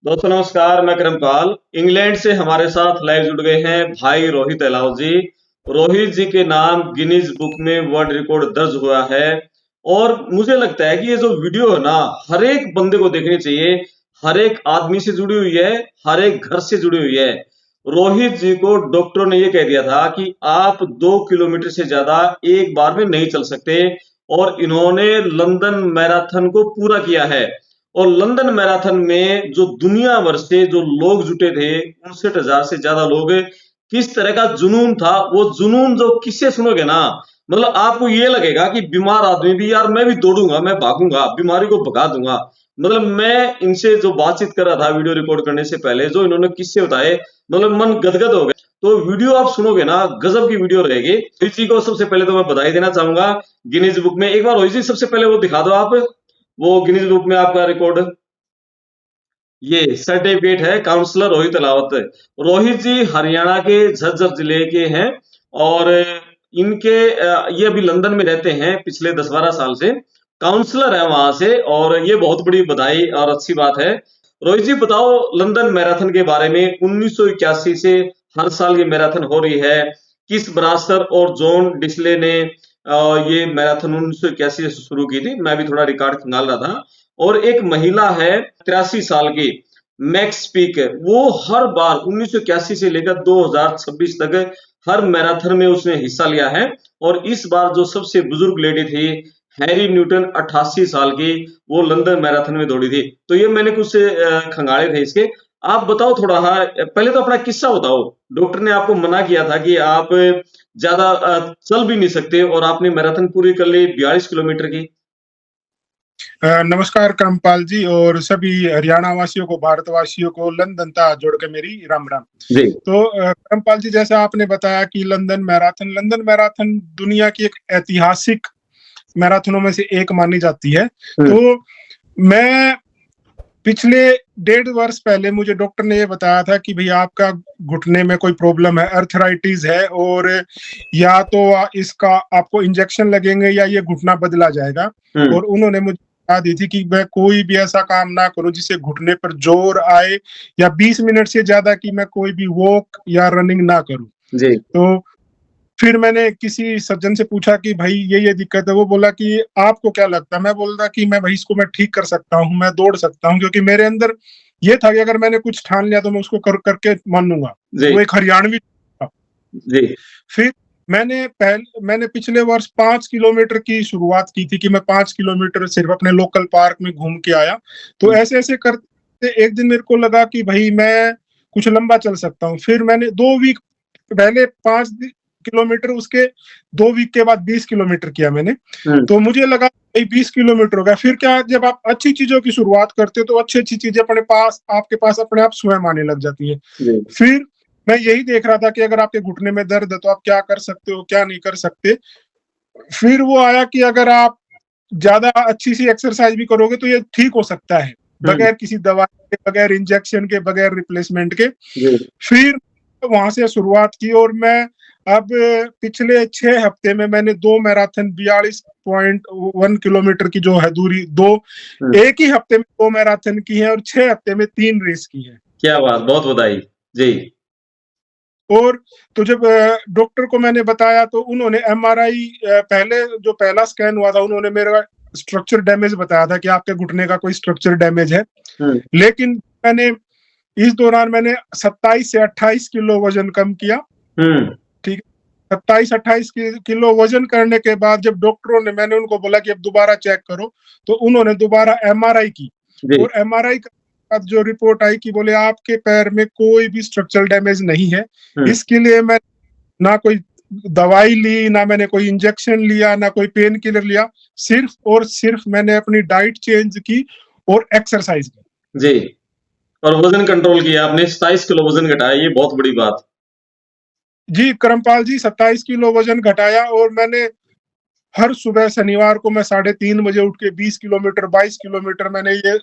दोस्तों नमस्कार, मैं करमपाल। इंग्लैंड से हमारे साथ लाइव जुड़ गए हैं भाई रोहित अलाव जी। रोहित जी के नाम गिनीज बुक में वर्ल्ड रिकॉर्ड दर्ज हुआ है। और मुझे लगता है कि ये जो वीडियो है ना, हर एक बंदे को देखनी चाहिए। हर एक आदमी से जुड़ी हुई है, हर एक घर से जुड़ी हुई है। रोहित जी को डॉक्टरों ने ये कह दिया था कि आप 2 किलोमीटर से ज्यादा एक बार में नहीं चल सकते। और इन्होंने लंदन मैराथन को पूरा किया है। और लंदन मैराथन में जो दुनिया भर से जो लोग जुटे थे, 59,000 से ज्यादा लोग, किस तरह का जुनून था। वो जुनून जो किससे सुनोगे ना, मतलब आपको ये लगेगा कि बीमार आदमी भी, यार मैं भी दौड़ूंगा, मैं भागूंगा, बीमारी को भगा दूंगा। मतलब मैं इनसे जो बातचीत कर रहा था वीडियो रिकॉर्ड करने से पहले, जो इन्होंने किस्से बताए, मतलब मन गदगद हो गया। तो वीडियो आप सुनोगे ना, गजब की वीडियो रहेगी। रोहित जी को सबसे पहले तो मैं बधाई देना चाहूंगा गिनीज बुक में। एक बार रोहित जी सबसे पहले वो दिखा दो आप, वो गिनीज बुक में आपका रिकॉर्ड। ये सर्टिफिकेट है काउंसलर रोहित अलावत। रोहित जी हरियाणा के झज्जर जिले के हैं। और इनके ये अभी लंदन में रहते हैं पिछले 10-12 साल से। काउंसलर है वहां से, और ये बहुत बड़ी बधाई और अच्छी बात है। रोहित जी बताओ लंदन मैराथन के बारे में। 1981 से हर साल ये मैराथन हो रही है। किस ब्रास्टर और जॉन डिस्ले ने ये मैराथन 1981 से शुरू की थी। मैं भी थोड़ा रिकॉर्ड खंगाल रहा था। और एक महिला है 83 साल की, मैक्स पीक, वो हर बार 1981 से लेकर 2026 तक हर मैराथन में उसने हिस्सा लिया है। और इस बार जो सबसे बुजुर्ग लेडी थी, हैरी न्यूटन, 88 साल की, वो लंदन मैराथन में दौड़ी थी। तो ये मैंने कुछ खंगाले थे इसके। आप बताओ थोड़ा। हाँ, पहले तो अपना किस्सा बताओ। डॉक्टर ने आपको मना किया था कि आप ज्यादा चल भी नहीं सकते, और आपने मैराथन पूरी कर ली 42 किलोमीटर की। नमस्कार करमपाल जी और सभी हरियाणा वासियों को, भारतवासियों को लंदन ता जोड़ के मेरी राम राम। जी। तो करमपाल जी, जैसा आपने बताया कि लंदन मैराथन दुनिया की एक ऐतिहासिक मैराथनों में से एक मानी जाती है। तो मैं पिछले 1.5 वर्ष पहले मुझे डॉक्टर ने ये बताया था कि भैया आपका घुटने में कोई प्रॉब्लम है, अर्थराइटिस है, और या तो इसका आपको इंजेक्शन लगेंगे या ये घुटना बदला जाएगा। और उन्होंने मुझे बता दी थी कि मैं कोई भी ऐसा काम ना करूं जिससे घुटने पर जोर आए, या 20 मिनट से ज्यादा की मैं कोई भी वॉक या रनिंग ना करूं। जी। तो फिर मैंने किसी सज्जन से पूछा कि भाई ये दिक्कत है। वो बोला कि आपको क्या लगता है। मैं बोला कि मैं भाई इसको मैं ठीक कर सकता हूँ, मैं दौड़ सकता हूँ, क्योंकि मेरे अंदर ये था कि अगर मैंने कुछ ठान लिया तो मैं उसको करके मानूंगा। जी। वो एक हरियाणवी था। जी। फिर मैंने पिछले वर्ष 5 किलोमीटर की शुरुआत की थी कि मैं 5 किलोमीटर सिर्फ अपने लोकल पार्क में घूम के आया। तो ऐसे ऐसे करते एक दिन मेरे को लगा कि भाई मैं कुछ लंबा चल सकता हूँ। फिर मैंने 2 वीक पहले 5 किलोमीटर, उसके 2 वीक के बाद 20 किलोमीटर किया मैंने। तो मुझे लगा भाई 20 किलोमीटर हो गया। फिर क्या, जब आप अच्छी चीजों की शुरुआत करते हो तो अच्छी अच्छी चीजें आपके पास अपने आप स्वयं आने लग जाती है। फिर मैं यही देख रहा था कि अगर आपके घुटने में दर्द है तो आप क्या कर सकते हो, क्या नहीं कर सकते। फिर वो आया कि अगर आप ज्यादा अच्छी सी एक्सरसाइज भी करोगे तो ये ठीक हो सकता है, बगैर किसी दवा के, बगैर इंजेक्शन के, बगैर रिप्लेसमेंट के। फिर वहां से शुरुआत की, और मैं अब पिछले 6 हफ्ते में मैंने 2 मैराथन 42.1 किलोमीटर की जो है दूरी, एक ही हफ्ते में 2 मैराथन की है, और 6 हफ्ते में 3 रेस की है। क्या बात, बहुत बधाई। जी। और तो जब डॉक्टर को मैंने बताया तो उन्होंने एमआरआई, पहले जो पहला स्कैन हुआ था उन्होंने मेरा स्ट्रक्चर डैमेज बताया था कि आपके घुटने का कोई स्ट्रक्चर डैमेज है। लेकिन इस दौरान मैंने 27 से 28 किलो वजन कम किया। ठीक है, 27-28 किलो वजन करने के बाद जब डॉक्टरों ने, मैंने उनको बोला कि अब दोबारा चेक करो, तो उन्होंने दोबारा एमआरआई की। और एमआरआई जो रिपोर्ट आई कि बोले आपके पैर में कोई भी स्ट्रक्चरल डैमेज नहीं है। इसके लिए मैं ना कोई दवाई ली, ना मैंने कोई इंजेक्शन लिया, ना कोई पेन किलर लिया। सिर्फ और सिर्फ मैंने अपनी डाइट चेंज की और एक्सरसाइज की। जी। और वजन कंट्रोल किया आपने, 27 किलो वजन घटाया, ये बहुत बड़ी बात। जी करमपाल जी, 27 किलो वजन घटाया। और मैंने हर सुबह शनिवार को मैं 3:30 बजे उठ के 20 किलोमीटर 22 किलोमीटर मैंने ये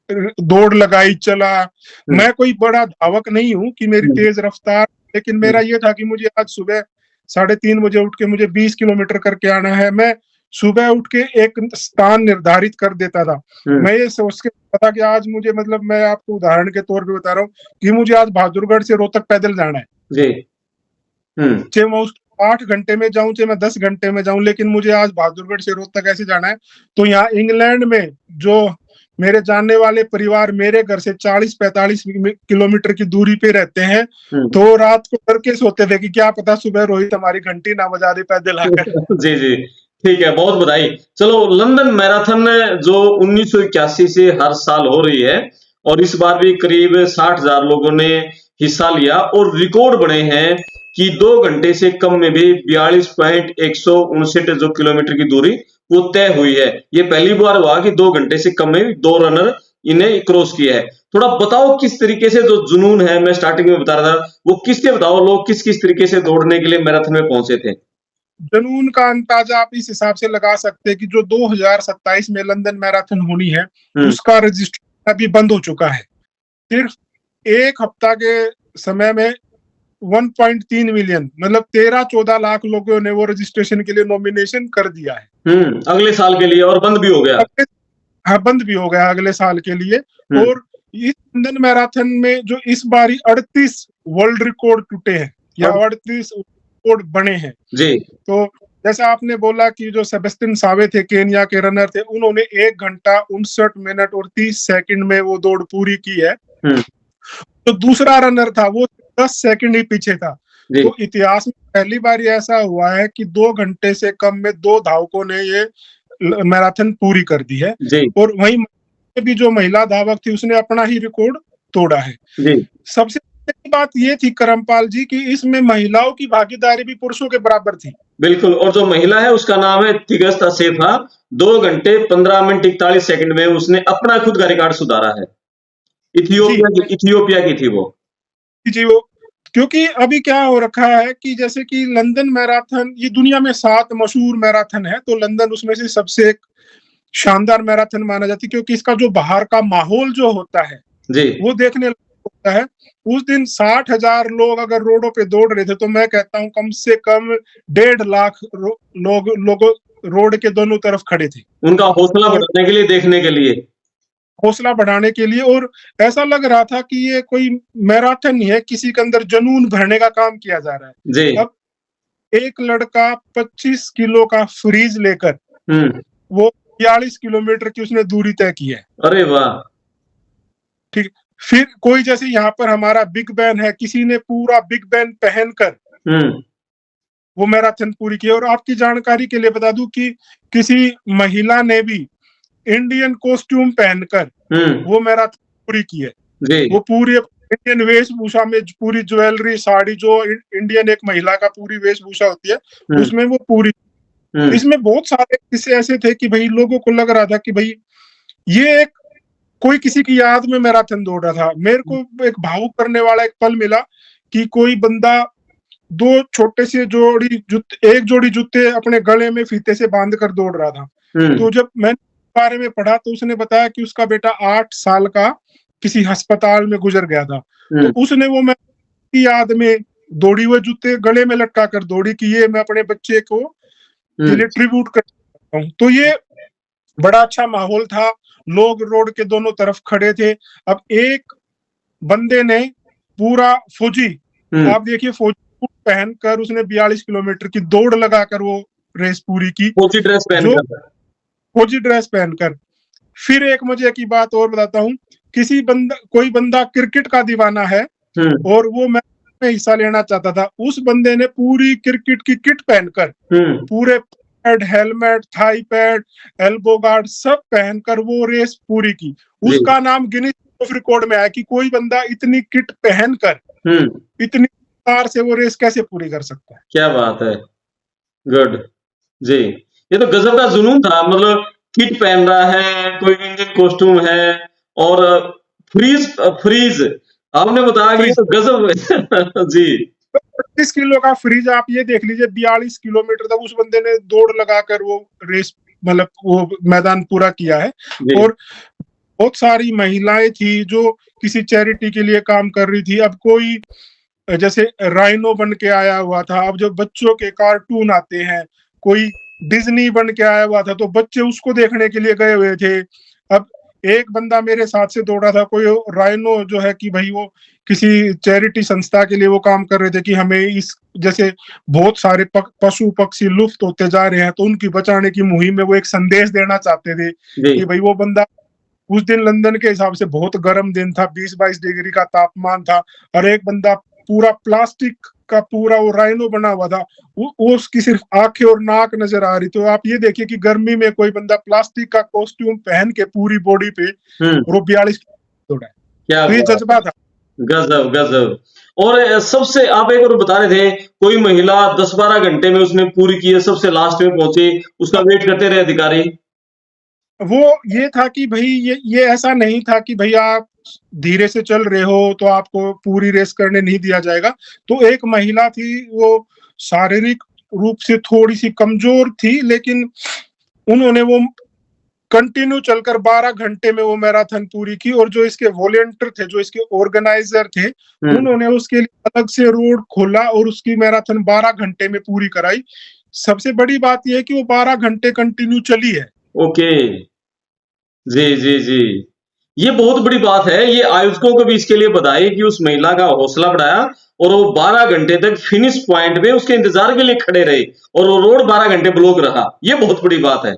दौड़ लगाई, चला। मैं कोई बड़ा धावक नहीं हूँ कि मेरी तेज रफ्तार, लेकिन मेरा ये था कि मुझे आज सुबह 3:30 बजे उठ के मुझे 20 किलोमीटर करके आना है। मैं सुबह उठ के एक स्थान निर्धारित कर देता था। मैं ये सोच के पता कि आज मुझे, मतलब मैं आपको उदाहरण के तौर पे बता रहा हूँ कि मुझे आज बहादुरगढ़ से रोहतक पैदल जाना है। जी। चाहे मैं उस 8 घंटे में जाऊं, चाहे मैं 10 घंटे में जाऊं, लेकिन मुझे आज बहादुरगढ़ से रोहतक ऐसे जाना है। तो यहाँ इंग्लैंड में जो मेरे जानने वाले परिवार मेरे घर से 40-45 किलोमीटर की दूरी पे रहते हैं, तो रात को डर के सोते थे कि क्या पता सुबह रोहित हमारी घंटी ना बजा दे पैदल आकर। जी जी, ठीक है, बहुत बधाई। चलो, लंदन मैराथन जो 1981 से हर साल हो रही है और इस बार भी करीब 60,000 लोगों ने हिस्सा लिया और रिकॉर्ड बने हैं कि 2 घंटे से कम में भी 42.159 जो किलोमीटर की दूरी वो तय हुई है। ये पहली बार हुआ कि 2 घंटे से कम में 2 रनर इन्हें क्रॉस किया है। थोड़ा बताओ किस तरीके से जो जुनून है, मैं स्टार्टिंग में बता रहा था, वो किसके बताओ, लोग किस तरीके से दौड़ने के लिए मैराथन में पहुंचे थे? जुनून का अंदाजा आप इस हिसाब से लगा सकते हैं कि जो 2027 में लंदन मैराथन होनी है उसका रजिस्ट्रेशन अभी बंद हो चुका है। सिर्फ एक हफ्ता के समय में 1.3 मिलियन, मतलब 13-14 लाख लोगों ने वो रजिस्ट्रेशन के लिए नॉमिनेशन कर दिया है। अगले साल के लिए, और बंद भी हो गया। हाँ, बंद भी हो गया अगले साल के लिए। और इस लंदन मैराथन में जो इस बारी 38 वर्ल्ड रिकॉर्ड टूटे हैं या 38 रिकॉर्ड बने हैं। जी। तो जैसा आपने बोला कि जो सेबेस्टियन सावे थे, केनिया के रनर थे, उन्होंने 1 घंटा 59 मिनट और 30 सेकंड में वो दौड़ पूरी की है। तो दूसरा रनर था वो 10 सेकंड ही पीछे था। तो इतिहास में पहली बार ऐसा हुआ है कि 2 घंटे से कम में 2 धावकों ने ये मैराथन पूरी कर दी है। और वहीं भी जो महिला धावक थी उसने अपना ही रिकॉर्ड तोड़ा है। सबसे बड़ी बात ये थी करमपाल जी कि इसमें महिलाओं की भागीदारी भी पुरुषों के बराबर थी। बिल्कुल, और जो महिला है उसका नाम है तिगस्त असेफा। 2 घंटे 15 मिनट 41 सेकंड में उसने अपना खुद का रिकॉर्ड सुधारा है। इथियोपिया की थी वो। जी, वो क्योंकि अभी क्या हो रखा है कि जैसे कि लंदन मैराथन ये दुनिया में 7 मशहूर मैराथन है, तो लंदन उसमें से सबसे एक शानदार मैराथन माना जाती है क्योंकि इसका जो बाहर का माहौल जो होता है वो देखने होता है। उस दिन 60,000 लोग अगर रोडों पे दौड़ रहे थे तो मैं कहता हूँ कम से कम 1.5 लाख लोग रोड के दोनों तरफ खड़े थे, उनका हौसला बढ़ाने के लिए, देखने के लिए, हौसला बढ़ाने के लिए। और ऐसा लग रहा था कि ये कोई मैराथन है, किसी के अंदर जुनून भरने का काम किया जा रहा है। जी। अब एक लड़का 25 किलो का फ्रीज लेकर वो 42 किलोमीटर की उसने दूरी तय की है। अरे वाह! ठीक। फिर कोई जैसे यहाँ पर हमारा बिग बैन है, किसी ने पूरा बिग बैन पहनकर वो मैराथन पूरी की। और आपकी जानकारी के लिए बता दूं कि किसी महिला ने भी इंडियन कॉस्ट्यूम पहनकर वो मैराथन पूरी की है। वो पूरी इंडियन वेशभूषा में, पूरी ज्वेलरी, साड़ी, जो इंडियन एक महिला का पूरी वेशभूषा होती है उसमें वो पूरी। इसमें बहुत सारे किस्से ऐसे थे कि भाई लोगों को लग रहा था कि भाई ये एक कोई किसी की याद में मैराथन दौड़ रहा था। मेरे को एक भावुक करने वाला एक पल मिला कि कोई बंदा 2 छोटे से एक जोड़ी जूते अपने गले में फीते से बांध कर दौड़ रहा था। तो जब मैंने बारे में पढ़ा तो उसने बताया कि उसका बेटा 8 साल का किसी अस्पताल में गुजर गया था, तो उसने वो मैराथन की याद में दौड़ी हुए जूते गले में लटका कर दौड़ी कि ये मैं अपने बच्चे को लिए ट्रिब्यूट कर सकता हूँ। तो ये बड़ा अच्छा माहौल था, लोग रोड के दोनों तरफ खड़े थे। अब एक बंदे ने पूरा फौजी, आप देखिए, फौजी पहनकर उसने 42 किलोमीटर की दौड़ लगाकर वो रेस पूरी की, फौजी ड्रेस पहनकर। फिर एक मजे की बात और बताता हूँ, कोई बंदा क्रिकेट का दीवाना है और वो मैच में हिस्सा लेना चाहता था। उस बंदे ने पूरी क्रिकेट की किट पहनकर, पूरे pad, helmet, thigh pad, elbow guard सब पहनकर वो रेस पूरी की। उसका नाम गिनीज बुक ऑफ रिकॉर्ड में आया कि कोई बंदा इतनी किट पहनकर इतनी बार से वो रेस कैसे पूरी कर सकता है। क्या बात है, गुड जी। ये तो गजब का जुनून था, मतलब किट पहन रहा है, कोई इंडियन कॉस्ट्यूम है और फ्रीज आपने बताया कि तो गजब जी। 25 किलो का फ्रीज, आप ये देख लीजिए, 42 किलोमीटर तक उस बंदे ने दौड़ लगाकर वो रेस, मतलब वो मैदान पूरा किया है। और बहुत सारी महिलाएं थी जो किसी चैरिटी के लिए काम कर रही थी। अब कोई जैसे राइनो बन के आया हुआ था, अब जो बच्चों के कार्टून आते हैं, कोई डिज्नी बन के आया हुआ था, तो बच्चे उसको देखने के लिए गए हुए थे। अब एक बंदा मेरे साथ से दौड़ा था, कोई राइनो जो है कि भाई वो किसी चैरिटी संस्था के लिए वो काम कर रहे थे कि हमें इस जैसे बहुत सारे पशु पक्षी लुप्त होते जा रहे हैं, तो उनकी बचाने की मुहिम में वो एक संदेश देना चाहते थे जी कि भाई वो बंदा, उस दिन लंदन के हिसाब से बहुत गर्म दिन था, 20-22 डिग्री का तापमान था, और एक बंदा पूरा प्लास्टिक का पूरा वो राइनो बना हुआ था, वो उसकी सिर्फ आंखें और नाक नजर आ रही। तो आप ये देखिए कि गर्मी में कोई बंदा प्लास्टिक का कॉस्ट्यूम पहन के पूरी बॉडी पे हम्म वो 42 दौड़ा है। क्या तो ये बात जज्बा था। गजब गजब। और सबसे आप एक और बता रहे थे, कोई महिला 10-12 घंटे में उसने पूरी की है, सबसे लास्ट में पहुंची, उसका वेट करते रहे अधिकारी। वो ये था कि भाई ये ऐसा नहीं था कि भाई आप धीरे से चल रहे हो तो आपको पूरी रेस करने नहीं दिया जाएगा। तो एक महिला थी, वो शारीरिक रूप से थोड़ी सी कमजोर थी, लेकिन उन्होंने वो कंटिन्यू चलकर 12 घंटे में वो मैराथन पूरी की। और जो इसके वॉलेंटियर थे, जो इसके ऑर्गेनाइजर थे, उन्होंने उसके लिए अलग से रोड खोला और उसकी मैराथन 12 घंटे में पूरी कराई। सबसे बड़ी बात यह है कि वो 12 घंटे कंटिन्यू चली है। ओके। जी जी जी, ये बहुत बड़ी बात है। ये आयोजकों को भी इसके लिए बधाई कि उस महिला का हौसला बढ़ाया और वो 12 घंटे तक फिनिश पॉइंट में उसके इंतजार के लिए खड़े रहे और वो रोड 12 घंटे ब्लॉक रहा। ये बहुत बड़ी बात है।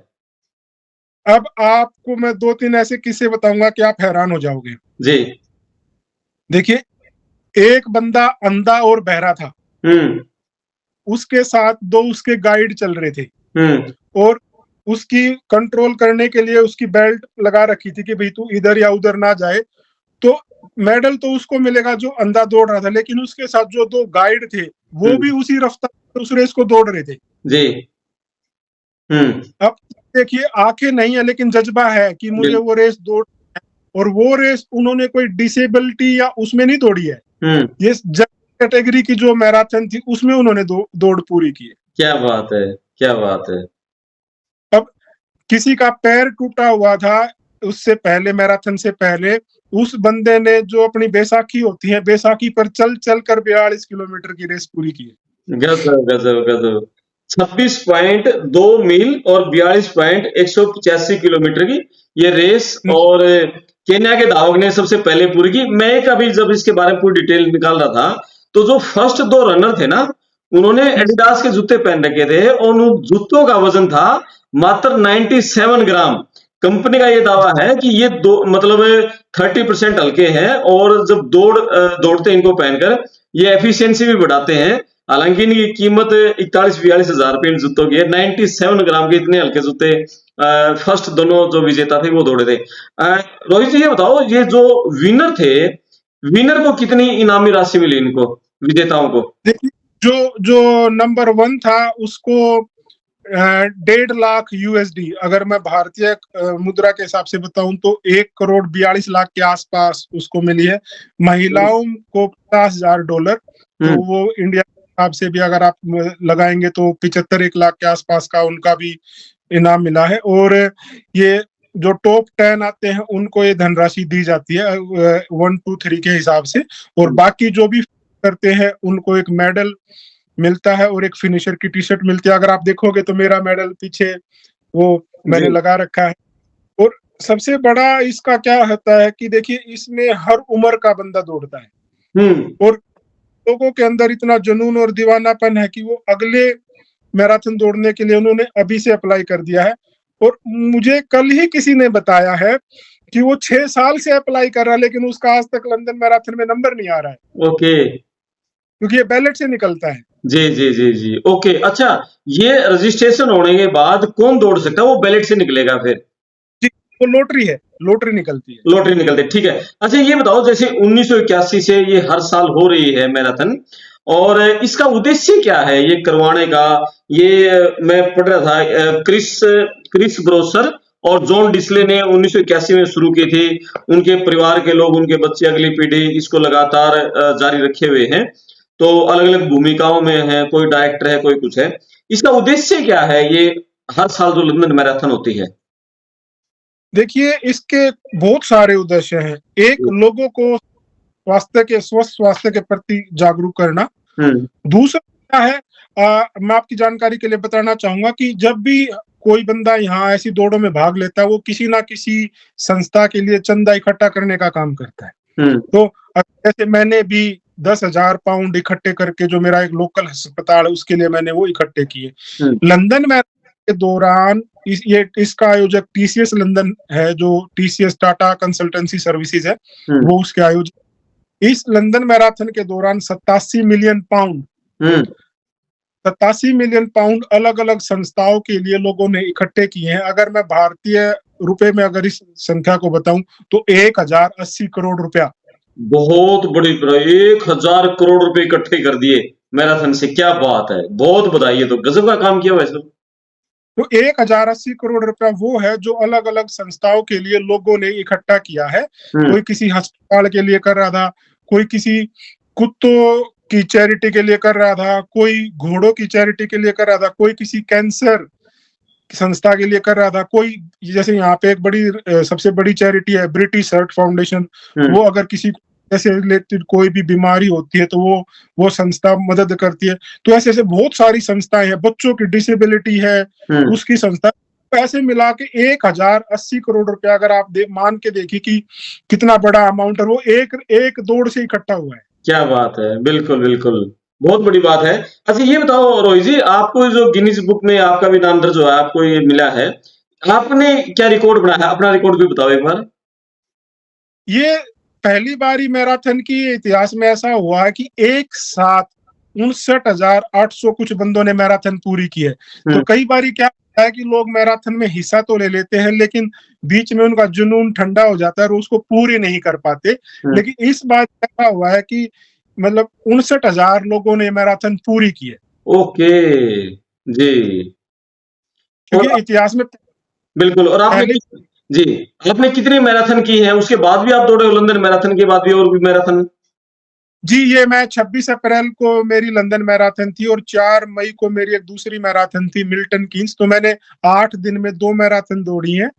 अब आपको मैं 2-3 ऐसे किस्से बताऊंगा कि आप हैरान हो जाओगे। जी। देखिए, एक बंदा अंधा और बहरा था, हम्म उसके साथ 2 उसके गाइड चल रहे थे, हम्म और उसकी कंट्रोल करने के लिए उसकी बेल्ट लगा रखी थी कि भाई तू इधर या उधर ना जाए। तो मेडल तो उसको मिलेगा जो अंधा दौड़ रहा था, लेकिन उसके साथ जो 2 गाइड थे वो भी हम्म उसी रफ्तार उस रेस को दौड़ रहे थे। जी। हम्म अब देखिए, आंखें नहीं है लेकिन जज्बा है कि मुझे बिल वो रेस दौड़, और वो रेस उन्होंने कोई डिसेबिलिटी या उसमें नहीं दौड़ी है, हम्म ये कैटेगरी की जो मैराथन थी उसमें उन्होंने दौड़ पूरी की है। क्या बात है, क्या बात है। अब किसी का पैर टूटा हुआ था उससे पहले, मैराथन से पहले, उस बंदे ने जो अपनी बैसाखी होती है, बैसाखी पर चल चल कर 42 किलोमीटर की रेस पूरी की है। गजब गजब गजब। 26.2 मील और 42.185 किलोमीटर की ये रेस, और केन्या के धावक ने सबसे पहले पूरी की। मैं कभी जब इसके बारे में पूरी डिटेल निकाल रहा था, तो जो फर्स्ट 2 रनर थे ना, उन्होंने एडिडास के जूते पहन रखे थे और उन जूतों का वजन था मात्र 97 ग्राम। कंपनी का ये दावा है कि ये दो मतलब 30% हल्के हैं, और जब दौड़ते हैं इनको पहनकर, ये एफिशिएंसी भी बढ़ाते हैं। हालांकि इनकी कीमत 41-42 हजार रुपए इन जूतों की है। 97 ग्राम के इतने हल्के जूते फर्स्ट दोनों जो विजेता थे वो दौड़े थे। रोहित जी, ये बताओ, ये जो विनर थे, विनर को कितनी इनामी राशि मिली इनको, विजेताओं को? देखिए, जो जो नंबर 1 था उसको 1.5 लाख USD, अगर मैं भारतीय मुद्रा के हिसाब से बताऊं तो 1,42,00,000 के आसपास उसको मिली है। महिलाओं को $50,000, तो वो इंडिया के हिसाब से भी अगर आप लगाएंगे तो 75-1 लाख के आसपास का उनका भी इनाम मिला है। और ये जो टॉप 10 आते हैं उनको ये धनराशि दी जाती है 1, 2, 3 के हिसाब से, और बाकी जो भी करते हैं उनको एक मेडल मिलता है और एक फिनिशर की टी-शर्ट मिलती है। अगर आप देखोगे तो मेरा मेडल पीछे वो मैंने जी। लगा रखा है। और सबसे बड़ा इसका क्या होता है कि देखिए, इसमें हर उम्र का बंदा दौड़ता है, हम्म और लोगों के अंदर इतना जुनून और दीवानापन है कि वो अगले मैराथन दौड़ने के लिए उन्होंने अभी से अप्लाई कर दिया है। और मुझे कल ही किसी ने बताया है कि वो 6 साल से अप्लाई कर रहा है, लेकिन उसका आज तक लंदन मैराथन में नंबर नहीं आ रहा है, ओके। क्योंकि ये बैलेट से निकलता है। जी जी जी जी, ओके। अच्छा, ये रजिस्ट्रेशन होने के बाद कौन दौड़ सकता है? वो बैलेट से निकलेगा फिर? जी, वो लॉटरी है, लॉटरी निकलती है। लॉटरी निकलते, ठीक है। अच्छा, ये बताओ, जैसे 1981 से ये हर साल हो रही है मैराथन, और इसका उद्देश्य क्या है ये करवाने का? ये मैं पढ़ रहा था, क्रिस क्रिस ब्रोसर और जॉन डिस्ले ने 1981 में शुरू की थी। उनके परिवार के लोग, उनके बच्चे, अगली पीढ़ी इसको लगातार जारी रखे हुए हैं। तो अलग अलग भूमिकाओं में है, कोई डायरेक्टर है, कोई कुछ है। इसका उद्देश्य क्या है ये हर साल जो लंदन मैराथन होती है? देखिए, इसके बहुत सारे उद्देश्य हैं। एक, लोगों को स्वस्थ स्वास्थ्य के प्रति जागरूक करना। हम्म दूसरा क्या है, मैं आपकी जानकारी के लिए बताना चाहूंगा कि जब भी कोई बंदा यहाँ ऐसी दौड़ों में भाग लेता है, वो किसी ना किसी संस्था के लिए चंदा इकट्ठा करने का काम करता है। तो जैसे मैंने भी 10,000 पाउंड इकट्ठे करके, जो मेरा एक लोकल अस्पताल है उसके लिए मैंने वो इकट्ठे किए। लंदन में के दौरान इसका आयोजक टीसीएस लंदन है, जो टीसीएस टाटा कंसल्टेंसी सर्विसेज है, वो उसके आयोजक। इस लंदन मैराथन के दौरान 87 मिलियन पाउंड 87 मिलियन पाउंड अलग अलग संस्थाओं के लिए लोगों ने इकट्ठे किए हैं। अगर मैं भारतीय रुपए में अगर इस संख्या को बताऊं तो 1080 करोड़ रुपया। बहुत बड़ी 1000 करोड़ रुपए इकट्ठे कर दिए मैराथन से, क्या बात है, बहुत बधाई है। तो गजब का काम किया वैसे। तो 1080 करोड़ रुपया वो है जो अलग अलग संस्थाओं के लिए लोगों ने इकट्ठा किया है। कोई किसी अस्पताल के लिए कर रहा था, कोई किसी कुत्तों की चैरिटी के लिए कर रहा था, कोई घोड़ों की चैरिटी के लिए कर रहा था, कोई किसी कैंसर संस्था के लिए कर रहा था, कोई जैसे यहाँ पे एक बड़ी सबसे बड़ी चैरिटी है ब्रिटिश हार्ट फाउंडेशन, वो अगर किसी से रिलेटेड कोई भी बीमारी होती है तो वो संस्था मदद करती है। तो ऐसे ऐसे बहुत सारी संस्थाएं हैं। बच्चों की डिसेबिलिटी है, उसकी संस्था। पैसे मिला के 1080 करोड़ रुपया अगर आप मान के देखिए कि कितना बड़ा अमाउंट है, वो एक दौड़ से इकट्ठा हुआ है। क्या बात है, बिल्कुल बिल्कुल, बहुत बड़ी बात है। अच्छा ये बताओ रोहित जी, आपको जो गिनीज बुक में आपका भी नाम दर्ज हुआ है, आपको ये मिला है, आपने क्या रिकॉर्ड बनाया है? अपना रिकॉर्ड भी बताओ एक बार। ये पहली बार ही मैराथन की इतिहास में ऐसा हुआ है कि एक साथ 59,800 कुछ बंदों ने मैराथन पूरी की है। तो कई बार क्या होता है कि लोग मैराथन में हिस्सा तो ले लेते हैं, लेकिन बीच में उनका जुनून ठंडा हो जाता है और उसको पूरी नहीं कर पाते। लेकिन इस बार ऐसा हुआ है कि मतलब 59,000 लोगों ने मैराथन पूरी की है। ओके जी, क्योंकि इतिहास में बिल्कुल। और आपने जी, आपने कितनी मैराथन की है? उसके बाद भी आप दौड़े हो लंदन मैराथन के बाद भी और भी मैराथन? जी, ये मैं 26 अप्रैल को मेरी लंदन मैराथन थी और 4 मई को मेरी एक दूसरी मैराथन थी मिल्टन कीन्स। तो मैंने 8 दिन में 2 मैराथन दौड़ी हैं।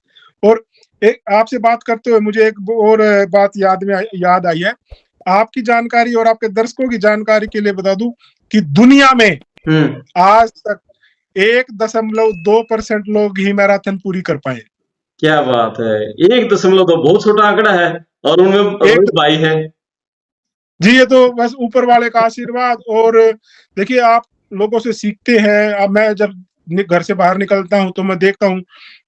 और एक आपसे बात करते हुए मुझे एक और बात याद आई है। आपकी जानकारी और आपके दर्शकों की जानकारी के लिए बता दूं कि दुनिया में आज तक 1.2% लोग ही मैराथन पूरी कर पाए। क्या बात है, 1 तो बहुत छोटा आंकड़ा है, और उनमें रोहित भाई है। जी, ये तो बस ऊपर वाले का आशीर्वाद। और देखिए, आप लोगों से सीखते हैं। अब मैं जब घर से बाहर निकलता हूं तो मैं देखता हूँ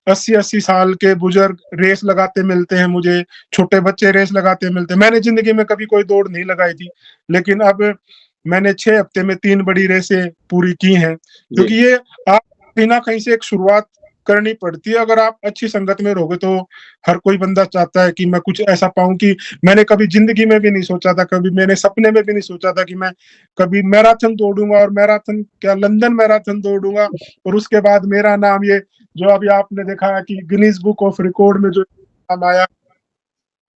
80-80 साल के बुजुर्ग रेस लगाते मिलते हैं मुझे, छोटे बच्चे रेस लगाते मिलते हैं। मैंने जिंदगी में कभी कोई दौड़ नहीं लगाई थी, लेकिन अब मैंने 6 हफ्ते में 3 बड़ी रेसें पूरी की हैं। क्योंकि ये आप कहीं ना कहीं से एक शुरुआत करनी पड़ती है। अगर आप अच्छी संगत में रहोगे तो हर कोई बंदा चाहता है कि मैं कुछ ऐसा पाऊं कि मैंने कभी जिंदगी में भी नहीं सोचा था, कभी मैंने सपने में भी नहीं सोचा था कि मैं कभी मैराथन दौड़ूंगा, और मैराथन क्या लंदन मैराथन दौड़ूंगा। और उसके बाद मेरा नाम ये जो अभी आपने देखा कि गिनीज बुक ऑफ रिकॉर्ड में जो नाम आया।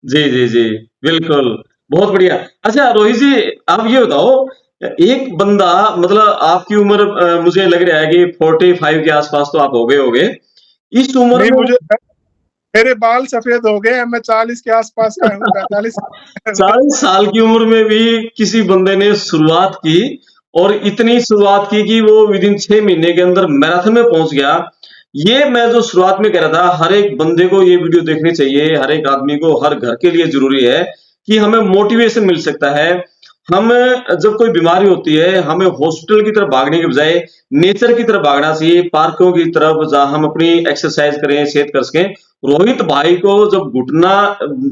जी जी जी, बिल्कुल, बहुत बढ़िया। अच्छा रोहित जी, आप ये बताओ, एक बंदा, मतलब आपकी उम्र मुझे लग रहा है कि 45 के आसपास तो आप हो गए होगे इस उम्र नहीं, में। मेरे बाल सफेद हो गए, मैं 40 के आसपास का हूँ, 45। 40 साल की उम्र में भी किसी बंदे ने शुरुआत की, और इतनी शुरुआत की कि वो विदिन 6 महीने के अंदर मैराथन में पहुंच गया। ये मैं जो शुरुआत में कह रहा था, हर एक बंदे को ये वीडियो देखनी चाहिए, हर एक आदमी को, हर घर के लिए जरूरी है कि हमें मोटिवेशन मिल सकता है। हम जब कोई बीमारी होती है, हमें हॉस्पिटल की तरफ भागने के बजाय नेचर की तरफ भागना चाहिए, पार्कों की तरफ, जहां हम अपनी एक्सरसाइज करें, सेहत कर सकें। रोहित भाई को जब घुटना,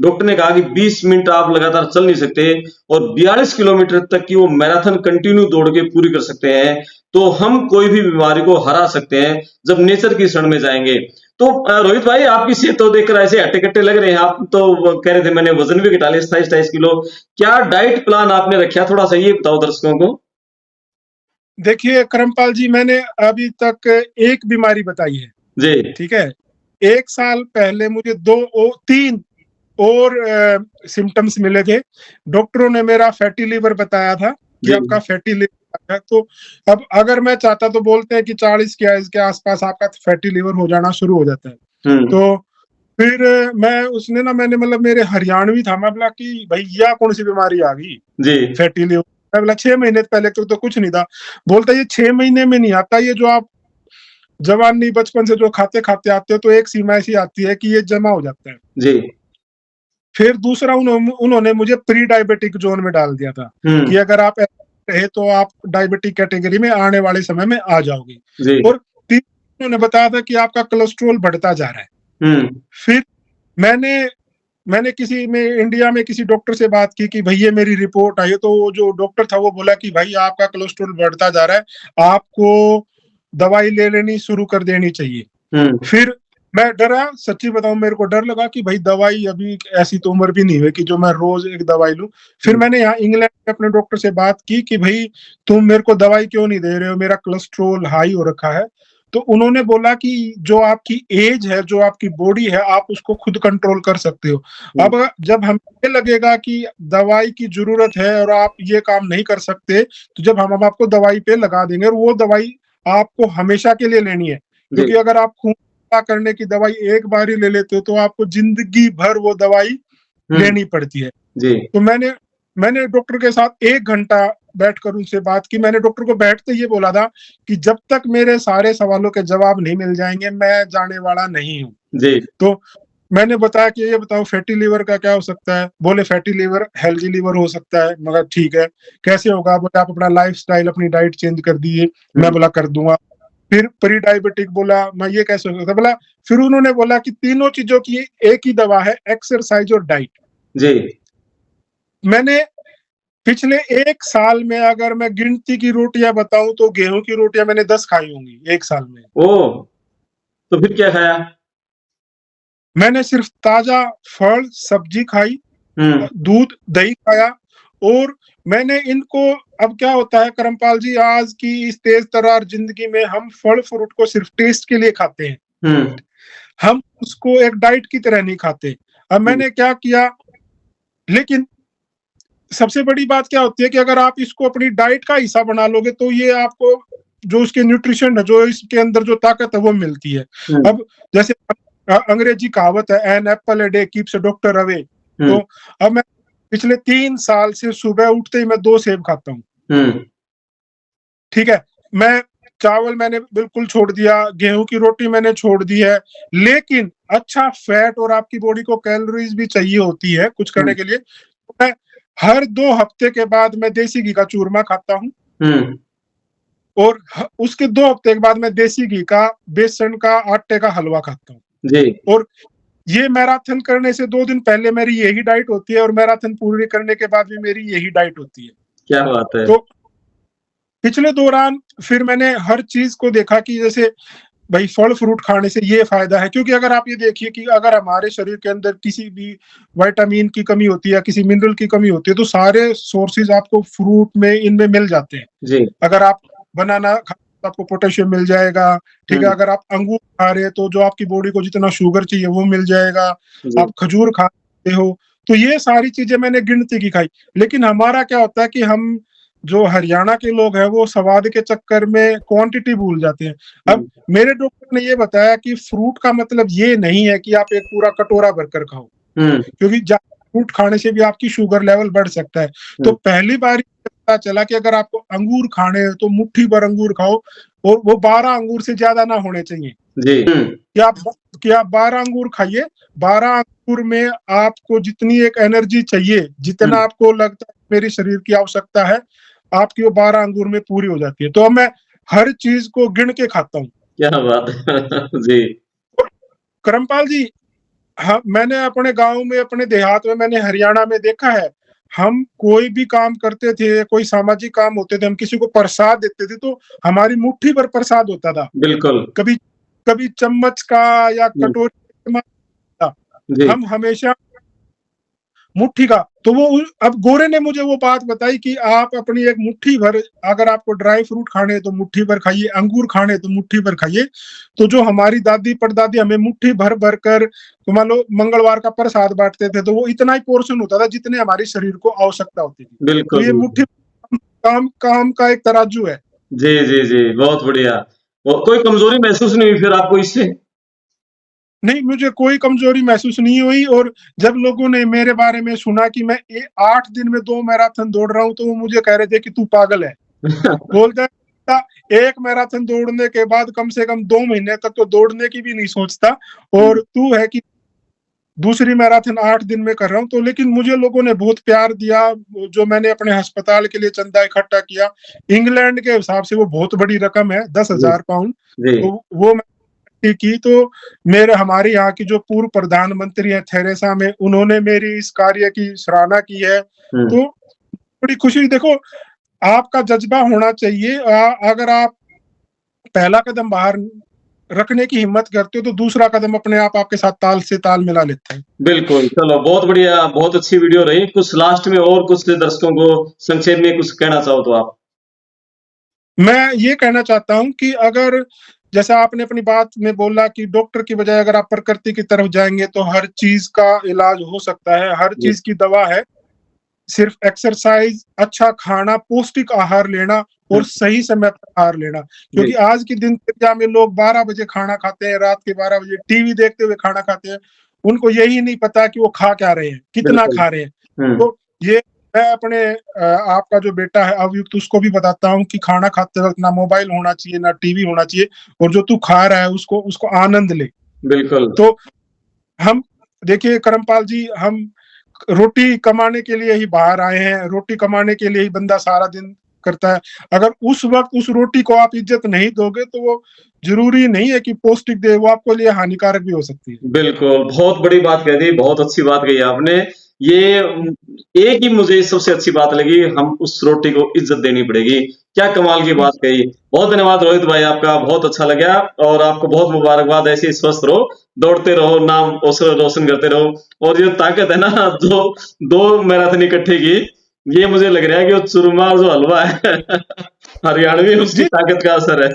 डॉक्टर ने कहा कि 20 मिनट आप लगातार चल नहीं सकते, और 42 किलोमीटर तक की वो मैराथन कंटिन्यू दौड़ के पूरी कर सकते हैं, तो हम कोई भी बीमारी को हरा सकते हैं जब नेचर की शरण में जाएंगे। तो रोहित भाई, आपकी सेहत तो देखकर ऐसे हट्टे कट्टे लग रहे हैं। आप तो कह रहे थे मैंने वजन भी घटा लिया 27-28 किलो। क्या डाइट प्लान आपने रखा, थोड़ा सा ये बताओ दर्शकों को। देखिए करमपाल जी, मैंने अभी तक एक बीमारी बताई है जी, ठीक है। 1 साल पहले मुझे 3 और सिम्टम्स मिले थे। डॉक्टरों ने मेरा फैटी लिवर बताया था कि आपका फैटी लिवर है। तो अब अगर मैं चाहता तो बोलते हैं कि 40 के एज के आसपास आपका फैटी लिवर हो जाना शुरू हो जाता है। तो फिर मैंने मतलब मेरे हरियाणवी था, मैं बोला कि भैया कौन सी बीमारी आ गई, फैटी लिवर मैं बोला 6 महीने पहले तो कुछ नहीं था। बोलता ये 6 महीने में नहीं आता, ये जो आप जवानी बचपन से जो खाते-खाते आते हो तो एक सीमा ऐसी आती है कि ये जमा हो जाता है। जी। फिर दूसरा उन्होंने मुझे प्री डायबिटिक ज़ोन में डाल दिया था कि अगर आप ऐसे रहे तो आप डायबिटिक कैटेगरी में आने वाले समय में आ जाओगे। जी। और तीसरा उन्होंने बताया था कि आपका कोलेस्ट्रॉल बढ़ता जा रहा है। फिर मैंने इंडिया में किसी डॉक्टर से बात की कि भाई ये मेरी रिपोर्ट आई है, तो वो जो डॉक्टर था वो बोला कि भाई आपका कोलेस्ट्रॉल बढ़ता जा रहा है, आपको दवाई ले लेनी शुरू कर देनी चाहिए। फिर मैं डरा, सच्ची बताऊं मेरे को डर लगा कि भाई दवाई, अभी ऐसी तो उम्र भी नहीं हुई कि जो मैं रोज एक दवाई लूं। फिर मैंने यहाँ इंग्लैंड में अपने डॉक्टर से बात की कि भाई तुम मेरे को दवाई क्यों नहीं दे रहे हो, मेरा कोलेस्ट्रॉल हाई हो रखा है। तो उन्होंने बोला कि जो आपकी एज है, जो आपकी बॉडी है, आप उसको खुद कंट्रोल कर सकते हो। अब जब हमें लगेगा कि दवाई की जरूरत है और आप ये काम नहीं कर सकते, तो जब हम आपको दवाई पे लगा देंगे, और वो दवाई आपको हमेशा के लिए लेनी है, क्योंकि अगर आप खून करने की दवाई एक बार ही ले लेते हो तो आपको जिंदगी भर वो दवाई लेनी पड़ती है। जी। तो मैंने डॉक्टर के साथ 1 घंटा बैठकर उनसे बात की। मैंने डॉक्टर को बैठते ये बोला था कि जब तक मेरे सारे सवालों के जवाब नहीं मिल जाएंगे मैं जाने वाला नहीं हूँ। जी। तो मैंने बताया कि ये बताओ फैटी लिवर का क्या हो सकता है? बोले फैटी लिवर हेल्दी लिवर हो सकता है। मगर ठीक है, कैसे होगा? बोले आप अपना लाइफस्टाइल, अपनी डाइट चेंज कर दीजिए। मैं बोला कर दूंगा। फिर प्री डायबिटिक बोला, मैं ये कैसे हो सकता है? बोला, फिर उन्होंने बोला कि तीनों चीजों की एक ही दवा है, एक्सरसाइज और डाइट। जी। मैंने पिछले 1 साल में अगर मैं गिनती की रोटियां बताऊं तो गेहूं की रोटियां मैंने 10 खाई होंगी 1 साल में। ओह! तो फिर क्या खाया? मैंने सिर्फ ताजा फल, सब्जी खाई, दूध, दही खाया। और मैंने इनको, अब क्या होता है करमपाल जी, आज की इस तेज तर्रार जिंदगी में हम फल फ्रूट को सिर्फ टेस्ट के लिए खाते हैं, हम उसको एक डाइट की तरह नहीं खाते। अब मैंने क्या किया, लेकिन सबसे बड़ी बात क्या होती है कि अगर आप इसको अपनी डाइट का हिस्सा बना लोगे तो ये आपको जो उसके न्यूट्रिशन है, जो इसके अंदर जो ताकत है वो मिलती है। अब जैसे अंग्रेजी कहावत है, an apple a day keeps a doctor away. तो अब मैं पिछले 3 साल से सुबह उठते ही मैं 2 सेब खाता हूँ। ठीक है, मैं चावल मैंने बिल्कुल छोड़ दिया, गेहूं की रोटी मैंने छोड़ दी है, लेकिन अच्छा फैट और आपकी बॉडी को कैलोरीज भी चाहिए होती है कुछ करने के लिए। तो मैं हर 2 हफ्ते के बाद मैं देसी घी का चूरमा खाता हूँ, और उसके 2 हफ्ते के बाद मैं देसी घी का, बेसन का, आटे का हलवा खाता हूँ। और ये मैराथन करने से 2 दिन पहले मेरी यही डाइट होती है, और मैराथन पूरी करने के बाद भी मेरी यही डाइट होती है। क्या बात है। तो पिछले दौरान फिर मैंने हर चीज को देखा कि जैसे भाई फल फ्रूट खाने से ये फायदा है, क्योंकि अगर आप ये देखिए कि अगर हमारे शरीर के अंदर किसी भी विटामिन की कमी होती है, किसी मिनरल की कमी होती है, तो सारे सोर्सेज आपको फ्रूट में, इनमें मिल जाते हैं। जी। अगर आप बनाना खा तो आपको पोटेशियम मिल जाएगा, ठीक है। अगर आप अंगूर खा रहे हैं तो जो आपकी बॉडी को जितना शुगर चाहिए वो मिल जाएगा। आप खजूर खाते हो, तो ये सारी चीजें मैंने गिनती की खाई। लेकिन हमारा क्या होता है कि हम जो हरियाणा के लोग हैं वो स्वाद के चक्कर में क्वांटिटी भूल जाते हैं। अब मेरे डॉक्टर ने ये बताया कि फ्रूट का मतलब ये नहीं है कि आप एक पूरा कटोरा भरकर खाओ, क्योंकि फ्रूट खाने से भी आपकी शुगर लेवल बढ़ सकता है। तो पहली बार पता चला कि अगर आपको अंगूर खाने हैं तो मुट्ठी भर अंगूर खाओ, और वो 12 अंगूर से ज्यादा ना होने चाहिए। जी। कि आप 12 अंगूर खाइए, 12 अंगूर में आपको जितनी एक एनर्जी चाहिए, जितना आपको लगता है मेरे शरीर की आवश्यकता है, आपकी वो 12 अंगूर में पूरी हो जाती है। तो अब मैं हर चीज को गिन के खाता हूँ। क्या बात है। जी। करमपाल जी, हाँ, मैंने अपने गांव में, अपने देहात में, मैंने हरियाणा में देखा है, हम कोई भी काम करते थे, कोई सामाजिक काम होते थे, हम किसी को प्रसाद देते थे तो हमारी मुट्ठी भर प्रसाद होता था। बिल्कुल। कभी चम्मच का या कटोरी का, हम हमेशा मुट्ठी का। तो वो अब गोरे ने मुझे वो बात बताई कि आप अपनी एक मुट्ठी भर, अगर आपको ड्राई फ्रूट खाने तो मुट्ठी भर खाइए, अंगूर खाने तो मुट्ठी भर खाइए। तो जो हमारी दादी परदादी हमें मुट्ठी भर भर कर, तो मान लो मंगलवार का प्रसाद बांटते थे, तो वो इतना ही पोर्शन होता था जितने हमारे शरीर को आवश्यकता होती थी। बिल्कुल। तो ये मुट्ठी काम का एक तराजू है। जी, जी, जी, बहुत बढ़िया। कोई कमजोरी महसूस नहीं हुई फिर आपको इससे? नहीं, मुझे कोई कमजोरी महसूस नहीं हुई। और जब लोगों ने मेरे बारे में सुना कि मैं 8 दिन में 2 मैराथन दौड़ रहा हूँ, तो वो मुझे कह रहे थे कि तू पागल है। बोलता है, एक मैराथन दौड़ने के बाद कम से कम 2 महीने तक तो दौड़ने की भी नहीं सोचता, और तू है कि दूसरी मैराथन 8 दिन में कर रहा हूँ। तो लेकिन मुझे लोगों ने बहुत प्यार दिया, जो मैंने अपने अस्पताल के लिए चंदा इकट्ठा किया, इंग्लैंड के हिसाब से वो बहुत बड़ी रकम है, जी 10,000 पाउंड। जी तो वो मैं की, तो मेरे हमारे यहाँ की जो पूर्व प्रधानमंत्री है थेरेसा में, उन्होंने मेरी इस कार्य की सराहना की है। हम्म, तो बड़ी खुशी, देखो आपका जज्बा होना चाहिए। अगर आप पहला कदम बाहर रखने की हिम्मत करते हो, तो दूसरा कदम अपने आप आपके साथ ताल से ताल मिला लेता है। बिल्कुल। चलो बहुत बढ़िया, बहुत अच्छी वीडियो रही। कुछ लास्ट में और कुछ दर्शकों को संक्षेप में कुछ कहना चाहो तो आप। मैं ये कहना चाहता हूँ कि अगर, जैसा आपने अपनी बात में बोला कि डॉक्टर की बजाय अगर आप प्रकृति की तरफ जाएंगे तो हर चीज का इलाज हो सकता है, हर जी चीज की दवा है। सिर्फ एक्सरसाइज, अच्छा खाना, पौष्टिक आहार लेना और हम्म, सही समय पर आहार लेना। जी क्योंकि आज की दिनचर्या में लोग 12 बजे खाना खाते हैं, रात के 12 बजे टीवी देखते हुए खाना खाते हैं। उनको यही नहीं पता कि वो खा क्या रहे हैं, कितना बिल्कुल। खा रहे हैं। हम्म, तो ये मैं अपने आपका जो बेटा है अवयुक्त, उसको भी बताता हूँ कि खाना खाते वक्त ना मोबाइल होना चाहिए, ना टीवी होना चाहिए, और जो तू खा रहा है उसको उसको आनंद ले। बिल्कुल तो हम, देखिए करमपाल जी, हम रोटी कमाने के लिए ही बाहर आए हैं, रोटी कमाने के लिए ही बंदा सारा दिन करता है। अगर उस वक्त उस रोटी को आप इज्जत नहीं दोगे, तो वो जरूरी नहीं है कि पौष्टिक दे, वो आपके लिए हानिकारक भी हो सकती है। बिल्कुल, बहुत बड़ी बात कह दी, बहुत अच्छी बात कही आपने। ये एक ही मुझे सबसे अच्छी बात लगी, हम उस रोटी को इज़्ज़त देनी पड़ेगी। क्या कमाल की बात कही। बहुत धन्यवाद रोहित भाई आपका, बहुत अच्छा लगा और आपको बहुत मुबारकबाद, ऐसे ही स्वस्थ रहो, दौड़ते रहो, नाम रोशन करते रहो। और ये ताकत है ना, जो 2 मैराथन इकट्ठे की, ये मुझे लग रहा है कि वो चूरमा और जो हलवा है हरियाणवी, उसकी जी ताकत का असर है।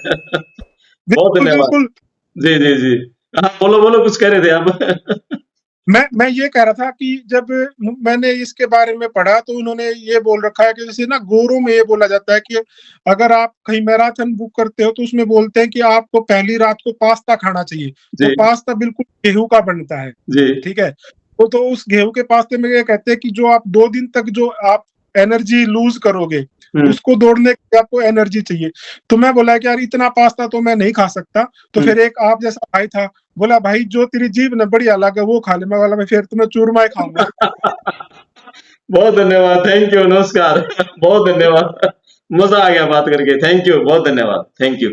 बहुत बिल्कुल धन्यवाद। बिल्कुल। जी, जी, जी। हाँ, बोलो, बोलो कुछ कह रहे थे आप? मैं ये कह रहा था कि जब मैंने इसके बारे में पढ़ा, तो उन्होंने ये बोल रखा है कि जैसे ना गोरों में ये बोला जाता है कि अगर आप कहीं मैराथन बुक करते हो, तो उसमें बोलते हैं कि आपको पहली रात को पास्ता खाना चाहिए। वो जी, पास्ता बिल्कुल गेहूं का बनता है, जी। ठीक है। तो उस गेहूं के पास्ते में ये कहते हैं कि जो आप 2 दिन तक जो आप एनर्जी लूज करोगे, हुँ, उसको दौड़ने के लिए आपको एनर्जी चाहिए। तो मैं बोला कि यार इतना पास्ता तो मैं नहीं खा सकता। तो हुँ। फिर एक आप जैसा भाई था, बोला भाई जो तेरी जीभ ने बढ़िया लगा वो खा ले। मैं बोला मैं फिर तो मैं चूरमा ही खाऊंगा। बहुत धन्यवाद, थैंक यू, नमस्कार। बहुत धन्यवाद। मज़ा आ गया बात करके, थैंक यू, बहुत धन्यवाद, थैंक यू।